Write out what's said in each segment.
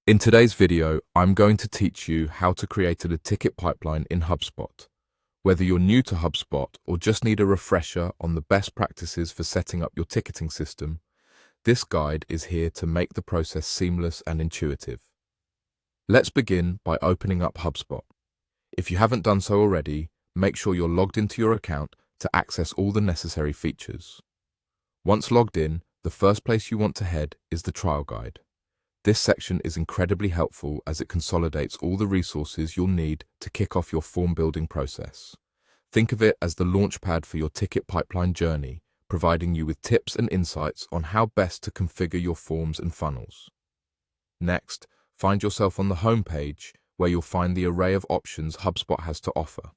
In today's video, I'm going to teach you how to create a ticket pipeline in HubSpot. Whether you're new to HubSpot or just need a refresher on the best practices for setting up your ticketing system, this guide is here to make the process seamless and intuitive. Let's begin by opening up HubSpot. If you haven't done so already, make sure you're logged into your account to access all the necessary features. Once logged in, the first place you want to head is the trial guide. This section is incredibly helpful as it consolidates all the resources you'll need to kick off your form building process. Think of it as the launchpad for your ticket pipeline journey, providing you with tips and insights on how best to configure your forms and funnels. Next, find yourself on the home page where you'll find the array of options HubSpot has to offer.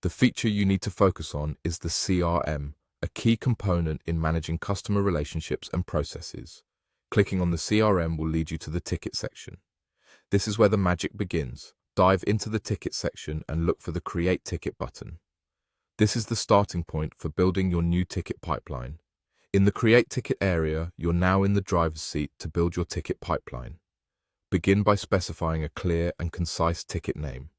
The feature you need to focus on is the CRM, a key component in managing customer relationships and processes. Clicking on the CRM will lead you to the ticket section. This is where the magic begins. Dive into the ticket section and look for the Create Ticket button. This is the starting point for building your new ticket pipeline. In the Create Ticket area, you're now in the driver's seat to build your ticket pipeline. Begin by specifying a clear and concise ticket name.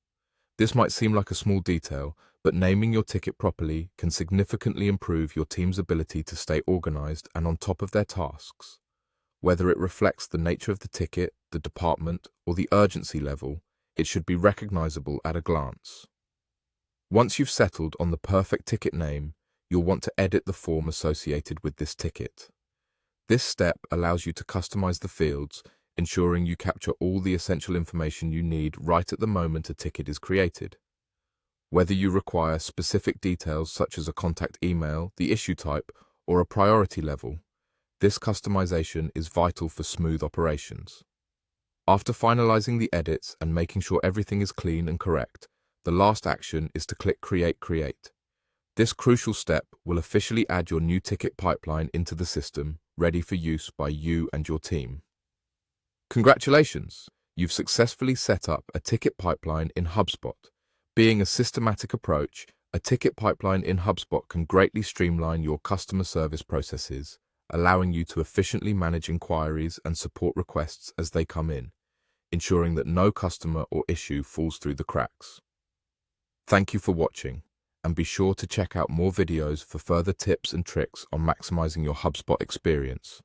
This might seem like a small detail, but naming your ticket properly can significantly improve your team's ability to stay organized and on top of their tasks. Whether it reflects the nature of the ticket, the department, or the urgency level, it should be recognizable at a glance. Once you've settled on the perfect ticket name, you'll want to edit the form associated with this ticket. This step allows you to customize the fields, ensuring you capture all the essential information you need right at the moment a ticket is created. Whether you require specific details such as a contact email, the issue type, or a priority level, this customization is vital for smooth operations. After finalizing the edits and making sure everything is clean and correct, the last action is to click Create. This crucial step will officially add your new ticket pipeline into the system, ready for use by you and your team. Congratulations! You've successfully set up a ticket pipeline in HubSpot. Being a systematic approach, a ticket pipeline in HubSpot can greatly streamline your customer service processes, allowing you to efficiently manage inquiries and support requests as they come in, ensuring that no customer or issue falls through the cracks. Thank you for watching, and be sure to check out more videos for further tips and tricks on maximizing your HubSpot experience.